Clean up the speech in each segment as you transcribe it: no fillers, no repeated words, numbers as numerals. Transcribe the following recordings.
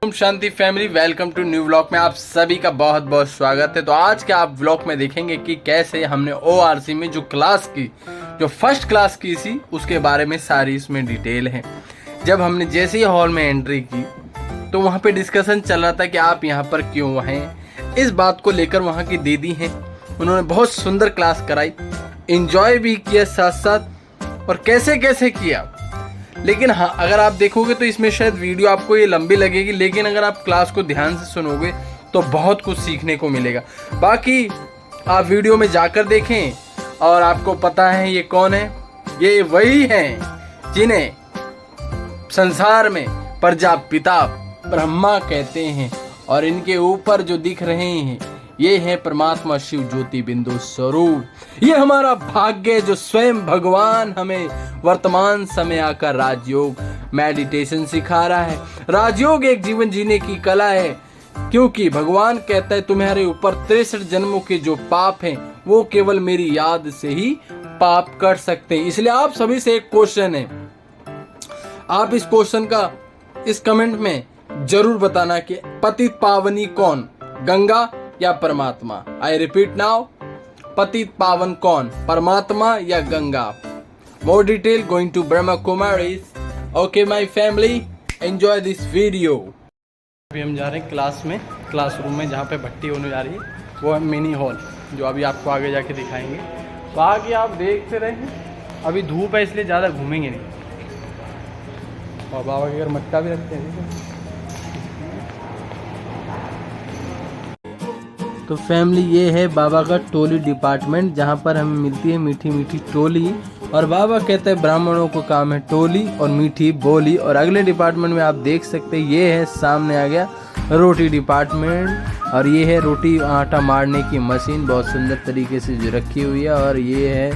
ओम शांति family, welcome to new vlog में आप सभी का बहुत बहुत स्वागत है। तो आज के आप व्लॉग में देखेंगे कि कैसे हमने ORC में जो क्लास की, जो फर्स्ट क्लास की थी, उसके बारे में सारी इसमें डिटेल है। जब हमने जैसे ही हॉल में एंट्री की तो वहाँ पे डिस्कशन चल रहा था कि आप यहाँ पर क्यों हैं। इस बात को लेकर वहाँ की दीदी हैं, उन्होंने बहुत सुंदर क्लास कराई, एंजॉय भी किया साथ साथ, और कैसे कैसे किया। लेकिन हाँ, अगर आप देखोगे तो इसमें शायद वीडियो आपको ये लंबी लगेगी, लेकिन अगर आप क्लास को ध्यान से सुनोगे तो बहुत कुछ सीखने को मिलेगा। बाकी आप वीडियो में जाकर देखें और आपको पता है ये कौन है। ये वही हैं जिन्हें संसार में प्रजापिता ब्रह्मा कहते हैं, और इनके ऊपर जो दिख रहे हैं ये है परमात्मा शिव ज्योति बिंदु स्वरूप। ये हमारा भाग्य है जो स्वयं भगवान हमें वर्तमान समय आकर राजयोग मेडिटेशन सिखा रहा है। राजयोग एक जीवन जीने की कला है, क्योंकि भगवान कहता है तुम्हारे ऊपर 63 जन्मों के जो पाप हैं वो केवल मेरी याद से ही पाप कर सकते हैं। इसलिए आप सभी से एक क्वेश्चन है, आप इस क्वेश्चन का इस कमेंट में जरूर बताना कि पतित पावनी कौन, गंगा या परमात्मा। आई रिपीट नाउ, पतित पावन कौन, परमात्मा या Ganga. More detail going to Brahma Kumaris. Okay my family, enjoy this video. अभी हम जा रहे हैं क्लास में, क्लासरूम में, जहाँ पे भट्टी होने जा रही है। वो है मिनी हॉल, जो अभी आपको आगे जाके दिखाएंगे। तो आगे आप देखते रहें, अभी धूप है इसलिए ज़्यादा घूमेंगे नहीं। और बाबा के घर मटका भी रखते हैं। तो फैमिली, ये है बाबा का टोली डिपार्टमेंट, जहाँ पर हमें मिलती है मीठी मीठी टोली। और बाबा कहते हैं ब्राह्मणों को काम है टोली और मीठी बोली। और अगले डिपार्टमेंट में आप देख सकते हैं, ये है सामने आ गया रोटी डिपार्टमेंट, और ये है रोटी आटा मारने की मशीन, बहुत सुंदर तरीके से जो रखी हुई है। और ये है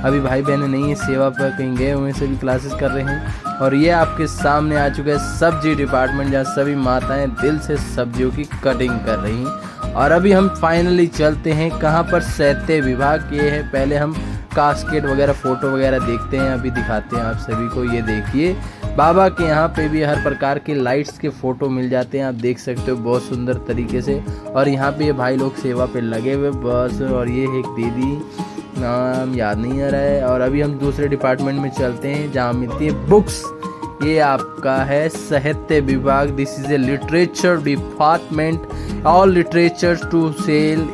अभी भाई बहनें नहीं है, सेवा पर कहीं गए हुए, सभी क्लासेस कर रहे हैं। और ये आपके सामने आ चुका है सब्जी डिपार्टमेंट, जहाँ सभी माताएं दिल से सब्जियों की कटिंग कर रही हैं। और अभी हम फाइनली चलते हैं कहाँ पर, साहित्य विभाग। ये है, पहले हम कास्केट वगैरह फोटो वगैरह देखते हैं, अभी दिखाते हैं आप सभी को। ये देखिए, बाबा के यहाँ पे भी हर प्रकार के लाइट्स के फोटो मिल जाते हैं, आप देख सकते हो बहुत सुंदर तरीके से। और यहाँ पे ये भाई लोग सेवा पे लगे हुए बस। और ये एक दीदी, नाम याद नहीं आ रहा है। और अभी हम दूसरे डिपार्टमेंट में चलते हैं, जहाँ मिलती है बुक्स। ये आपका है साहित्य विभाग। This is a literature department. All literature to sell,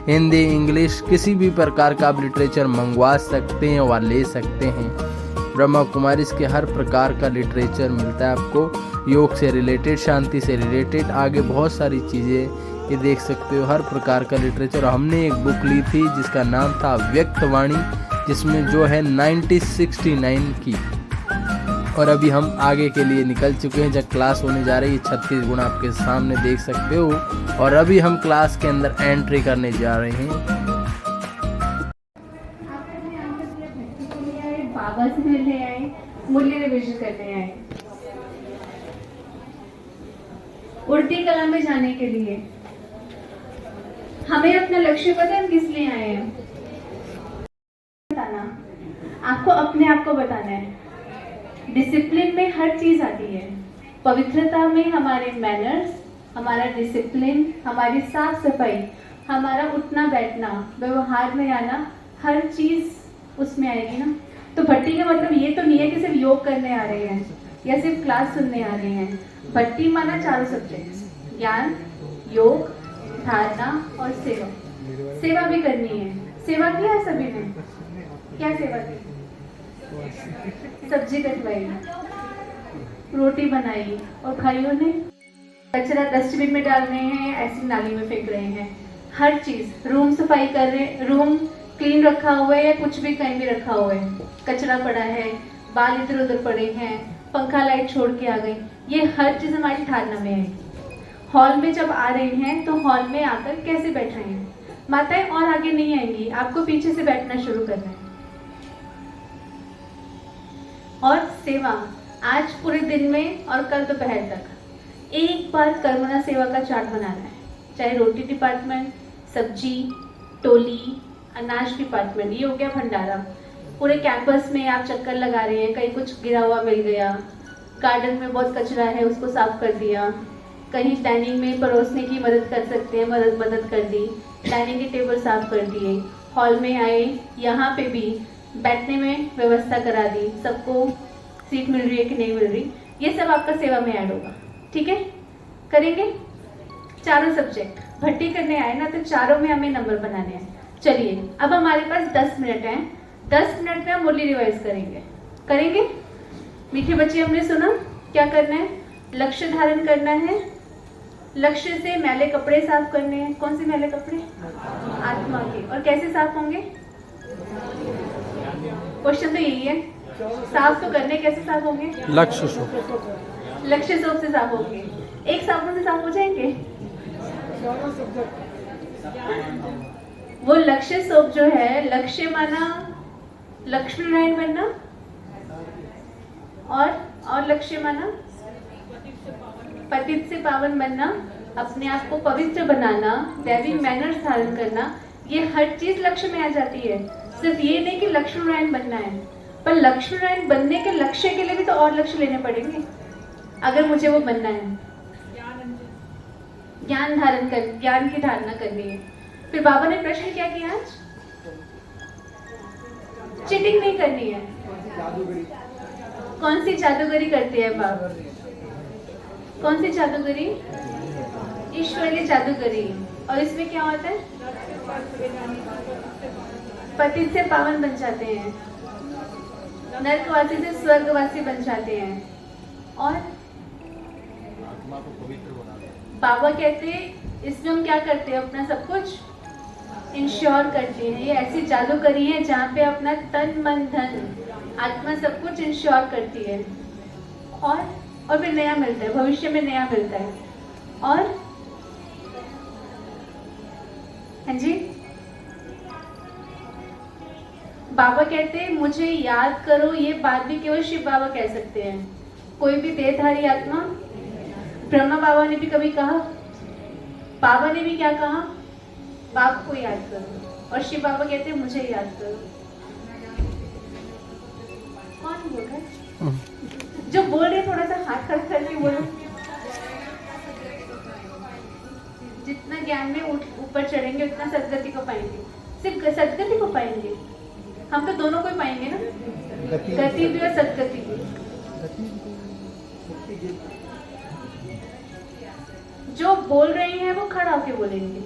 Hindi, English, किसी भी प्रकार का आप लिटरेचर मंगवा सकते हैं और ले सकते हैं। ब्रह्मा कुमारी के हर प्रकार का लिटरेचर मिलता है आपको, योग से रिलेटेड, शांति से रिलेटेड, आगे बहुत सारी चीज़ें ये देख सकते हो, हर प्रकार का लिटरेचर। हमने एक बुक ली थी जिसका नाम था व्यक्तवाणी, जिसमें जो है 1969 की। और अभी हम आगे के लिए निकल चुके हैं, जब क्लास होने जा रही है। 36 गुण आपके सामने देख सकते हो। और अभी हम क्लास के अंदर एंट्री करने जा रहे हैं। बाबा से मिलने आए, मूल्य रिविजन करने आए, उड़ती कला में जाने के लिए। हमें अपना लक्ष्य पता है हम किस लिए आए हैं। बताना, आपको अपने आप को बताना है। डिसिप्लिन में हर चीज आती है। पवित्रता में हमारे मैनर्स, हमारा डिसिप्लिन, हमारी साफ सफाई, हमारा उठना बैठना, व्यवहार में आना, हर चीज उसमें आएगी ना। तो भट्टी का मतलब ये तो नहीं है कि सिर्फ योग करने आ रहे हैं या सिर्फ क्लास सुनने आ रहे हैं। भट्टी माना चारों सब्जेक्ट, ज्ञान, योग, धारणा और सेवा। सेवा भी करनी है। सेवा किया है सभी ने? क्या सेवा की? सब्जी कटवाई, रोटी बनाई, और भाइयों ने कचरा डस्टबिन में डाल रहे हैं, ऐसी नाली में फेंक रहे हैं। हर चीज, रूम सफाई कर रहे हैं, रूम क्लीन रखा हुआ है या कुछ भी कहीं भी रखा हुआ है, कचरा पड़ा है, बाल इधर उधर पड़े हैं, पंखा लाइट छोड़ के आ गई, ये हर चीज हमारी धारणा में है। हॉल में जब आ रहे हैं तो हॉल में आकर कैसे बैठे हैं। माताएं और आगे नहीं आएंगी, आपको पीछे से बैठना शुरू करना है। और सेवा, आज पूरे दिन में और कल दोपहर तक एक बार कर्मणा सेवा का चार्ट बनाना है। चाहे रोटी डिपार्टमेंट, सब्जी, टोली, अनाज डिपार्टमेंट, ये हो गया भंडारा। पूरे कैंपस में आप चक्कर लगा रहे हैं, कहीं कुछ गिरा हुआ मिल गया, गार्डन में बहुत कचरा है उसको साफ कर दिया, कहीं डाइनिंग में परोसने की मदद कर सकते हैं, मदद कर दी, डाइनिंग के टेबल साफ कर दिए, हॉल में आए, यहाँ पे भी बैठने में व्यवस्था करा दी, सबको सीट मिल रही है कि नहीं मिल रही, ये सब आपका सेवा में ऐड होगा। ठीक है, करेंगे? चारों सब्जेक्ट भर्ती करने आए ना, तो चारों में हमें नंबर बनाने हैं। चलिए, अब हमारे पास 10 मिनट हैं, 10 मिनट में हम मुरली रिवाइज करेंगे। करेंगे? मीठे बच्चे, हमने सुना क्या करना है? लक्ष्य धारण करना है, लक्ष्य से मैले कपड़े साफ करने हैं। कौन से मैले कपड़े? आत्मा के। और कैसे साफ होंगे? क्वेश्चन तो यही है, साफ तो करने, कैसे साफ होंगे? लक्ष्य सोप। लक्ष्य सोप से साफ होंगे। एक साबुन से साफ हो जाएंगे? वो लक्ष्य सोप जो है, लक्ष्य माना लक्ष्मी नारायण बनना, और लक्ष्य माना पतित से पावन बनना, अपने आप को पवित्र बनाना, दैवी मैनर्स धारण करना, ये हर चीज लक्ष्य में आ जाती है। सिर्फ ये नहीं कि लक्ष्मी नारायण बनना है, पर लक्ष्मी नारायण बनने के लक्ष्य के लिए भी तो और लक्ष्य लेने पड़ेंगे अगर मुझे वो बनना है। ज्ञान धारण कर, ज्ञान की धारणा करनी है। फिर बाबा ने प्रश्न क्या किया आज? चीटिंग नहीं करनी है। कौन सी जादूगरी करते हैं बाबा? कौन सी जादूगरी? ईश्वरीय जादूगरी। और इसमें क्या होता है? पति से पावन बन जाते हैं, नरकवासी से स्वर्गवासी बन जाते हैं। और बाबा कहते हैं इसमें हम क्या करते हैं? अपना सब कुछ इंश्योर करते हैं। ये ऐसी जादूगरी है जहाँ पे अपना तन मन धन आत्मा सब कुछ इंश्योर करती है, और फिर नया मिलता है, भविष्य में नया मिलता है। और हाँ जी, बाबा कहते हैं मुझे याद करो, ये बात भी केवल शिव बाबा कह सकते हैं। कोई भी देहधारी आत्मा, ब्रह्मा बाबा ने भी कभी कहा, बाबा ने भी क्या कहा? बाप को याद करो। और शिव बाबा कहते हैं मुझे याद करो। कौन बोल रहा है? जो बोल रहे थोड़ा सा हाथ खड़ा करके बोलो। जितना ज्ञान में ऊपर चढ़ेंगे उतना सदगति को पाएंगे। सिर्फ सदगति को पाएंगे, हम तो दोनों को ही पाएंगे ना, गति भी और सदगति भी। जो बोल रहे हैं वो खड़ा होके बोलेंगे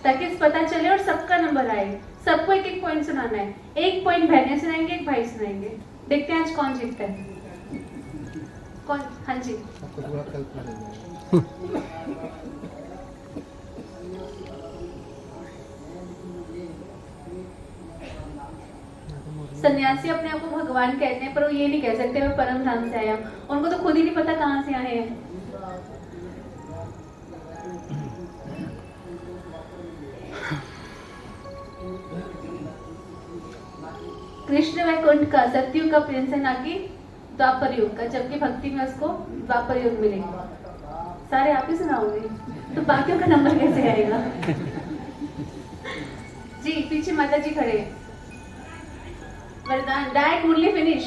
ताकि पता चले और सबका नंबर आए। सबको एक एक पॉइंट सुनाना है। एक पॉइंट बहनें सुनाएंगे, एक भाई सुनाएंगे। देखते हैं आज कौन जीतता है। कौन? हाँ जी, सन्यासी अपने आप को भगवान कहते हैं, पर वो ये नहीं कह सकते मैं परम धाम से आया। उनको तो खुद ही नहीं पता कहाँ से आए हैं। कृष्ण वैकुंठ का, सतयुग का प्रिंस है, ना कि द्वापर युग का, जबकि भक्ति में उसको द्वापर युग मिलेगा। सारे आप ही सुनाओगे तो बाकियों का नंबर कैसे आएगा? जी, पीछे माता जी खड़े हैं। वरदान डायरेक्ट मुरली फिनिश।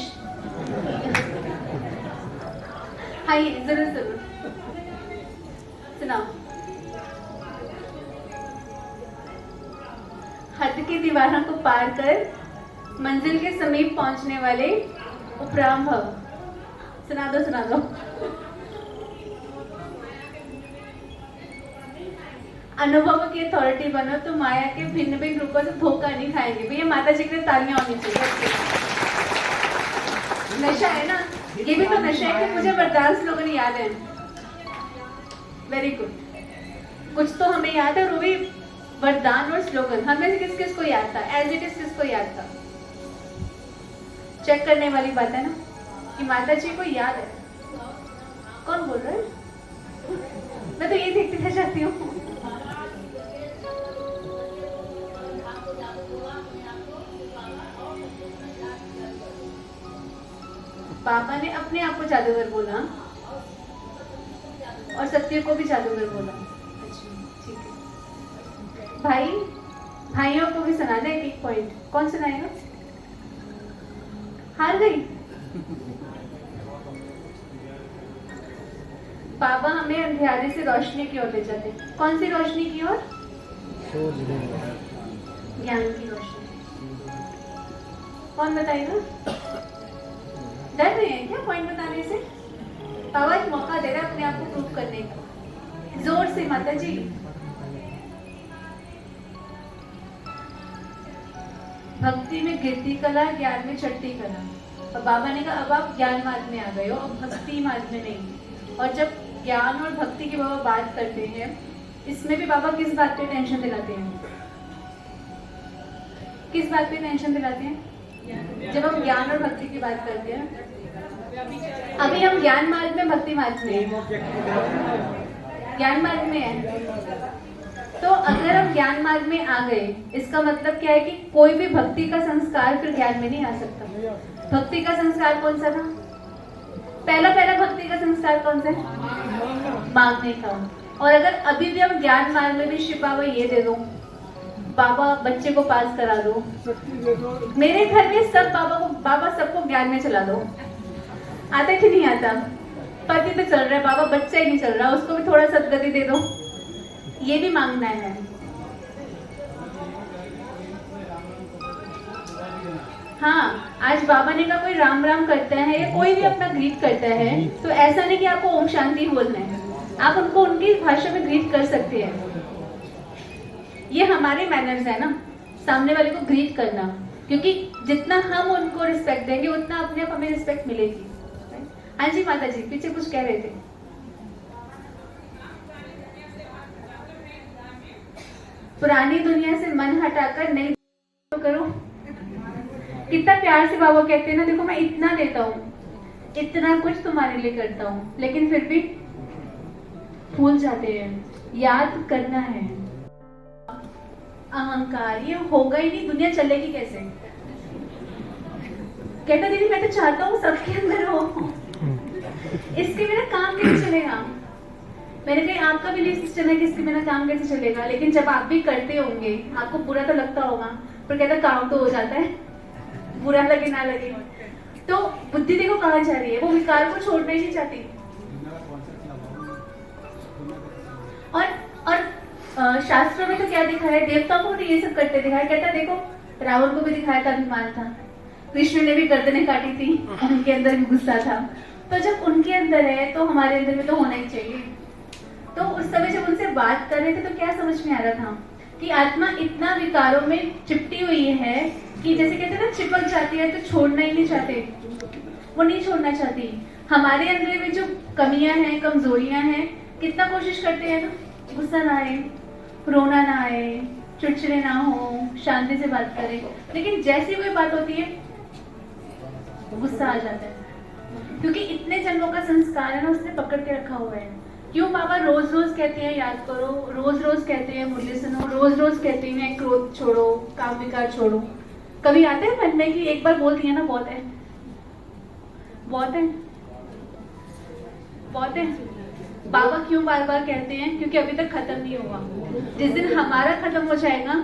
हाँ, जरूर जरूर सुनाओ। हद की दीवारों को पार कर मंजिल के समीप पहुंचने वाले उपराम भव। सुना दो, सुना दो। अनुभव की अथॉरिटी बनो तो माया के भिन्न भिन्न रूपों से धोखा नहीं खाएंगे। भैया माता जी के लिए तालियां होनी चाहिए। नशा है ना, ये भी तो नशा है कि मुझे वरदान स्लोगन याद है। Very good. कुछ तो हमें याद है, और वो भी वरदान और स्लोगन। हमें से किस किस को याद था? एज इट इज किसको याद था? चेक करने वाली बात है ना कि माता जी को याद है। कौन बोल रहा है? मैं तो ये देखती रह जाती हूँ। बाबा ने अपने आप को जादूगर बोला और सत्य को भी जादूगर बोला। अच्छा, ठीक है। भाइयों को भी सुनाना है एक पॉइंट। कौन सुनाएगा? हार गई? बाबा हमें अंधेरे से रोशनी की ओर ले जाते हैं। कौन सी रोशनी की ओर? ज्ञान की रोशनी। कौन बताएगा? डर रहे हैं क्या पॉइंट बताने से? बाबा एक मौका दे रहा है अपने आप को प्रूव करने का। जोर से माता जी। भक्ति में गिरती कला, ज्ञान में चढ़ती कला। और बाबा ने कहा अब आप ज्ञान मार्ग में आ गए हो, अब भक्ति मार्ग में नहीं। और जब ज्ञान और भक्ति की बाबा बात करते हैं, इसमें भी बाबा किस बात पे टेंशन दिलाते हैं? किस बात पे टेंशन दिलाते हैं? जब हम ज्ञान और भक्ति की बात करते हैं। अभी हम ज्ञान मार्ग में, भक्ति मार्ग में? ज्ञान मार्ग में है। तो अगर हम ज्ञान मार्ग में आ गए, इसका मतलब क्या है कि कोई भी भक्ति का संस्कार फिर ज्ञान में नहीं आ सकता। भक्ति का संस्कार कौन सा था? पहला भक्ति का संस्कार कौन सा है? मांगने का। और अगर अभी भी हम ज्ञान मार्ग में भी शिव बाबा ये दे दो, बाबा बच्चे को पास करा दो, मेरे घर में सब बाबा सबको ज्ञान में चला दो, आता कि नहीं आता? पति तो चल रहा है बाबा, बच्चा ही नहीं चल रहा, उसको भी थोड़ा सदगति दे दो, ये भी मांगना है। हाँ, आज बाबा ने कहा कोई राम राम करता है या कोई भी अपना ग्रीट करता है, तो ऐसा नहीं कि आपको ओम शांति बोलना है, आप उनको उनकी भाषा में ग्रीट कर सकते हैं। ये हमारे मैनर्स है ना, सामने वाले को ग्रीट करना, क्योंकि जितना हम उनको रिस्पेक्ट देंगे उतना अपने आप हमें रिस्पेक्ट मिलेगी। हाँ जी माता जी, पीछे कुछ कह रहे थे। पुरानी दुनिया से मन हटाकर नई तो करो। कितना प्यार से बाबा कहते हैं ना, देखो मैं इतना देता हूँ, इतना कुछ तुम्हारे लिए करता हूँ, लेकिन फिर भी भूल जाते हैं। याद करना है। अहंकार ये होगा ही नहीं, दुनिया चलेगी कैसे? कहता दीदी मैं तो चाहता हूँ सबके अंदर हो, इसके बिना काम कैसे चलेगा? मैंने कहा आपका भी सिस्टम है कि इसके बिना काम कैसे चलेगा, लेकिन जब आप भी करते होंगे आपको बुरा तो लगता होगा, पर कहता काम तो हो जाता है, बुरा लगे ना लगे। तो बुद्धि देखो कहाँ जा रही है, वो विकार को छोड़ना ही नहीं चाहती। और शास्त्रों में तो क्या दिखा है, देवताओं को भी ये सब करते दिखाया। कहता देखो रावण को भी दिखाया था अभिमान था, कृष्ण ने भी गर्दनें काटी थी, उनके अंदर भी गुस्सा था। तो जब उनके अंदर है तो हमारे अंदर भी तो होना ही चाहिए। तो उस समय जब उनसे बात कर रहे थे तो क्या समझ में आ रहा था कि आत्मा इतना विकारों में चिपटी हुई है कि जैसे कहते हैं ना चिपक जाती है तो छोड़ना ही नहीं चाहते, वो नहीं छोड़ना चाहती। हमारे अंदर में जो कमियां हैं, कमजोरियां हैं, कितना कोशिश करते हैं ना, गुस्सा ना आए, रोना ना आए, चिड़चिड़े ना हो, शांति से बात करें, लेकिन जैसी कोई बात होती है गुस्सा आ जाता है, क्योंकि इतने जन्मों का संस्कार है ना उसने पकड़ के रखा हुआ है। क्यों बाबा रोज रोज कहते हैं याद करो, रोज रोज कहते हैं मुरली सुनो, रोज रोज कहते हैं क्रोध छोड़ो, काम विकार छोड़ो? कभी आते हैं मन में कि एक बार बोल दिया ना बहुत है, बहुत है, बहुत है? बाबा क्यों बार बार कहते हैं? क्योंकि अभी तक खत्म नहीं हुआ। जिस दिन हमारा खत्म हो जाएगा,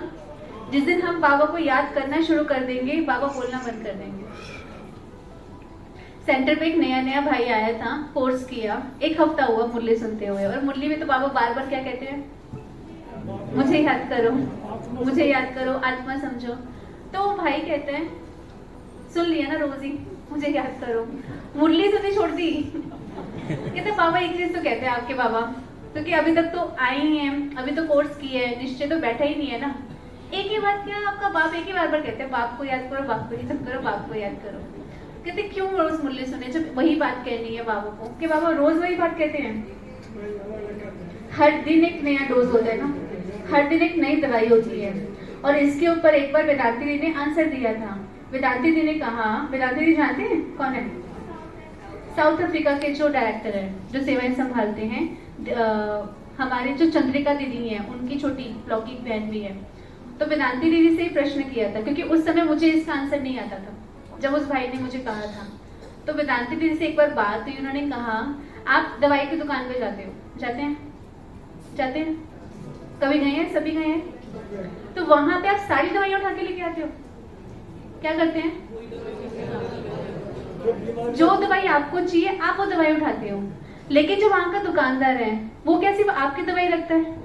जिस दिन हम बाबा को याद करना शुरू कर देंगे, बाबा बोलना बंद कर देंगे। सेंटर पे एक नया भाई आया था, कोर्स किया, 1 हफ्ता हुआ मुरली सुनते हुए, और मुरली में तो बाबा बार बार क्या कहते हैं, मुझे याद करो, मुझे याद करो, आत्मा समझो। तो भाई कहते हैं सुन लिया ना रोज ही, मुझे याद करो, मुरली सुननी छोड़ दी। कहते बाबा एक चीज तो कहते हैं आपके बाबा, क्योंकि अभी तक तो आए ही हैं, अभी तो कोर्स किए हैं, निश्चय तो बैठा ही नहीं है ना। एक ही बात क्या आपका बाप एक ही बार कहते हैं, बाप को याद करो, बाप को याद करो, बाप को याद करो। कहते क्यों रोज मुरली सुने जब वही बात कहनी है बाबा को, कि बाबा रोज वही बात कहते हैं। हर दिन एक नया डोज होता है ना, हर दिन एक नई दवाई होती है। और इसके ऊपर एक बार वेदांती दी ने आंसर दिया था। वेदांती दी ने कहा, वेदांती दी जानते हैं कौन है? साउथ अफ्रीका के जो डायरेक्टर है, जो सेवाएं संभालते हैं, हमारे जो चंद्रिका दीदी है उनकी छोटी लौकिक बहन भी है। तो वेदांती दीदी से ही प्रश्न किया था, क्योंकि उस समय मुझे इसका आंसर नहीं आता था, जब उस भाई ने मुझे कहा था। तो वेदांती दीदी से एक बार बात हुई, उन्होंने कहा आप दवाई की दुकान पे जाते हो? जाते हैं? जाते हैं? कभी गए हैं? सभी गए हैं? तो वहां पे आप सारी दवाइयां उठा के लेके आते हो? क्या करते हैं? जो दवाई आपको चाहिए आप वो दवाई उठाते हो, लेकिन जो वहां का दुकानदार है वो क्या सिर्फ आपकी दवाई रखता है?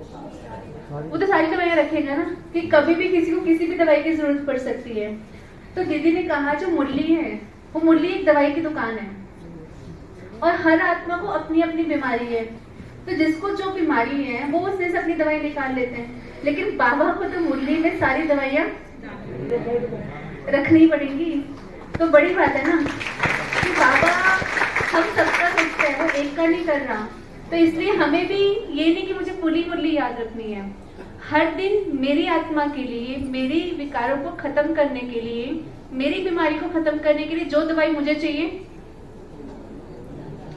वो तो सारी दवाइयां रखेगा ना, कि कभी भी किसी को किसी भी दवाई की जरूरत पड़ सकती है। तो दीदी ने कहा जो मुरली है वो मुरली एक दवाई की दुकान है और हर आत्मा को अपनी अपनी बीमारी है। तो जिसको जो बीमारी है वो उसमें से अपनी दवाई निकाल लेते हैं, लेकिन बाबा को तो मुरली में सारी दवाइयां रखनी पड़ेंगी। तो बड़ी बात है ना कि बाबा हम सबका सोचते हैं, वो एक का नहीं कर रहा। तो इसलिए हमें भी ये नहीं कि मुझे पूरी मुरली याद रखनी है। हर दिन मेरी आत्मा के लिए, मेरी विकारों को खत्म करने के लिए, मेरी बीमारी को खत्म करने के लिए जो दवाई मुझे चाहिए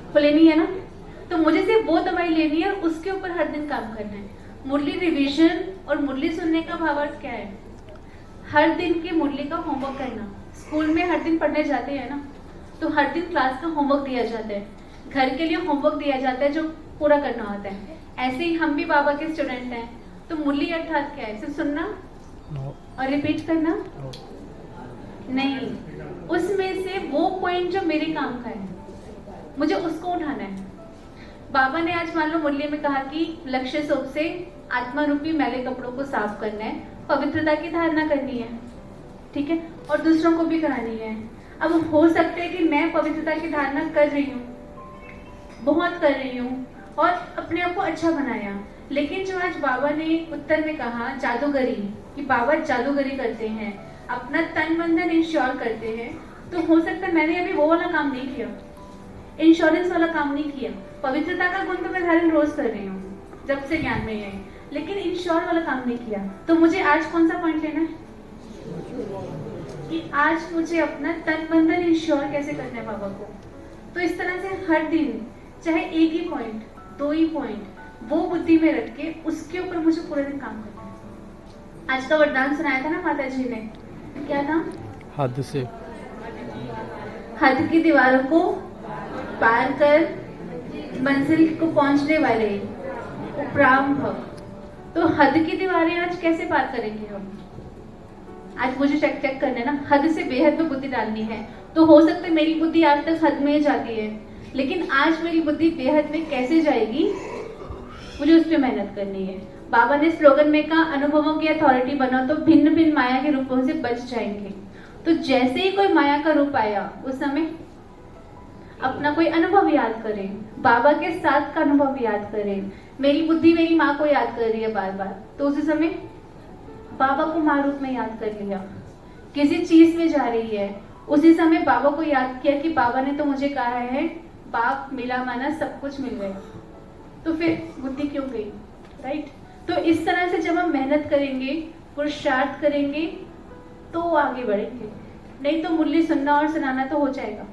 वो लेनी है ना। तो मुझे सिर्फ वो दवाई लेनी है और उसके ऊपर हर दिन काम करना है। मुरली रिवीजन और मुरली सुनने का भावार्थ क्या है? हर दिन के मुरली का होमवर्क करना। स्कूल में हर दिन पढ़ने जाते हैं ना, तो हर दिन क्लास का होमवर्क दिया जाता है, घर के लिए होमवर्क दिया जाता है जो पूरा करना होता है। ऐसे ही हम भी बाबा के स्टूडेंट हैं। तो मुरली अर्थात क्या है? सिर्फ सुनना और रिपीट करना नहीं, उसमें से वो पॉइंट जो मेरे काम का है मुझे उसको उठाना है। बाबा ने आज मान लो मुरली में कहा कि लक्ष्य सोप से आत्मा रूपी मैले कपड़ों को साफ करना है, पवित्रता की धारणा करनी है, ठीक है, और दूसरों को भी करानी है। अब हो सकता है कि मैं पवित्रता की धारणा कर रही हूँ, बहुत कर रही हूँ और अपने आप को अच्छा बनाया, लेकिन जो आज बाबा ने उत्तर में कहा जादूगरी, कि बाबा जादूगरी करते हैं, अपना तन मन धन इंश्योर करते हैं, तो हो सकता है मैंने अभी वो वाला काम नहीं किया, इंश्योरेंस वाला काम नहीं किया। पवित्रता का गुण तो मैं धारण रोज कर रही हूँ जब से ज्ञान में है, लेकिन इंश्योर वाला काम नहीं किया। तो मुझे आज कौन सा पॉइंट लेना है कि आज मुझे अपना तन मन धन इंश्योर कैसे करना है बाबा को। तो इस तरह से हर दिन चाहे एक ही पॉइंट, दो ही पॉइंट, वो बुद्धि में रख के उसके ऊपर मुझे पूरे दिन काम करना है। आज का वरदान सुनाया था ना माता जी ने, क्या था? हद से हद की दीवारों को पार कर मंजिल को पहुंचने वाले उपराम भव। तो हद की दीवारें आज कैसे पार करेंगे हम? आज मुझे चेक करना है ना, हद से बेहद में बुद्धि डालनी है। तो हो सकता है मेरी बुद्धि आज तक हद में जाती है, लेकिन आज मेरी बुद्धि बेहद में कैसे जाएगी मुझे उस पर मेहनत करनी है। बाबा ने स्लोगन में कहा अनुभवों की अथॉरिटी बनो तो भिन्न भिन्न माया के रूपों से बच जाएंगे। तो जैसे ही कोई माया का रूप आया उस समय अपना कोई अनुभव याद करें, बाबा के साथ का अनुभव याद करें। मेरी बुद्धि मेरी माँ को याद कर रही है बार बार, तो उसी समय बाबा को माँ रूप में याद कर लिया। किसी चीज में जा रही है, उसी समय बाबा को याद किया कि बाबा ने तो मुझे कहा है बाप मिला माना सब कुछ मिल गया, तो फिर बुद्धि क्यों गई, राइट? तो इस तरह से जब हम मेहनत करेंगे, पुरुषार्थ करेंगे, तो आगे बढ़ेंगे। नहीं तो मुरली सुनना और सुनाना तो हो जाएगा,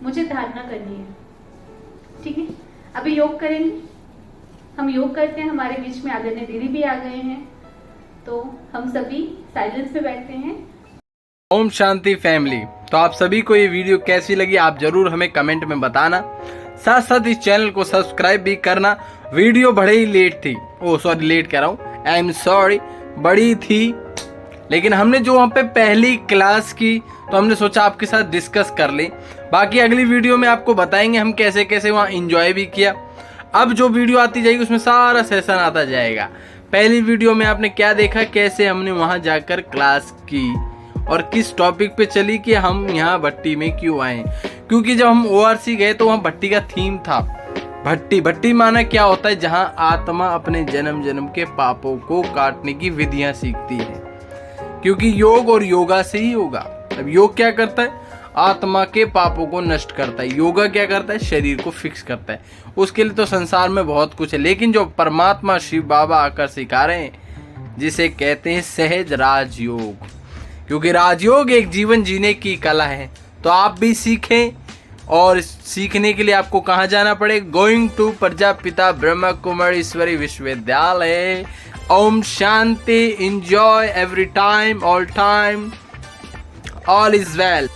मुझे धारणा करनी है, ठीक है। अभी योग करेंगे, हम योग करते हैं। हमारे बीच में आदरणीय दीदी भी आ गए हैं, तो हम सभी साइलेंस में बैठते हैं। ओम शांति फैमिली, तो आप सभी को ये वीडियो कैसी लगी आप जरूर हमें कमेंट में बताना। साथ साथ इस चैनल को सब्सक्राइब भी करना। वीडियो बड़े ही लेट थी, लेट कह रहा हूँ, आई एम सॉरी, बड़ी थी, लेकिन हमने जो वहाँ पे पहली क्लास की तो हमने सोचा आपके साथ डिस्कस कर लें। बाकी अगली वीडियो में आपको बताएंगे हम कैसे कैसे वहाँ एंजॉय भी किया। अब जो वीडियो आती जाएगी उसमें सारा सेशन आता जाएगा। पहली वीडियो में आपने क्या देखा, कैसे हमने वहाँ जाकर क्लास की और किस टॉपिक पे चली कि हम यहाँ भट्टी में क्यों आए। क्योंकि जब हम ORC गए तो वहाँ भट्टी का थीम था भट्टी। भट्टी माना क्या होता है, जहाँ आत्मा अपने जन्म जन्म के पापों को काटने की विधियाँ सीखती है। क्योंकि योग और योगा से ही होगा। अब योग क्या करता है, आत्मा के पापों को नष्ट करता है। योगा क्या करता है, शरीर को फिक्स करता है। उसके लिए तो संसार में बहुत कुछ है, लेकिन जो परमात्मा शिव बाबा आकर सिखा रहे हैं, जिसे कहते हैं सहज राजयोग। क्योंकि राजयोग एक जीवन जीने की कला है। तो आप भी सीखें, और सीखने के लिए आपको कहाँ जाना पड़ेगा, going to Prajapita Brahma Kumareshwari Vishwavidyalaya. Om Shanti, enjoy every time, all is well.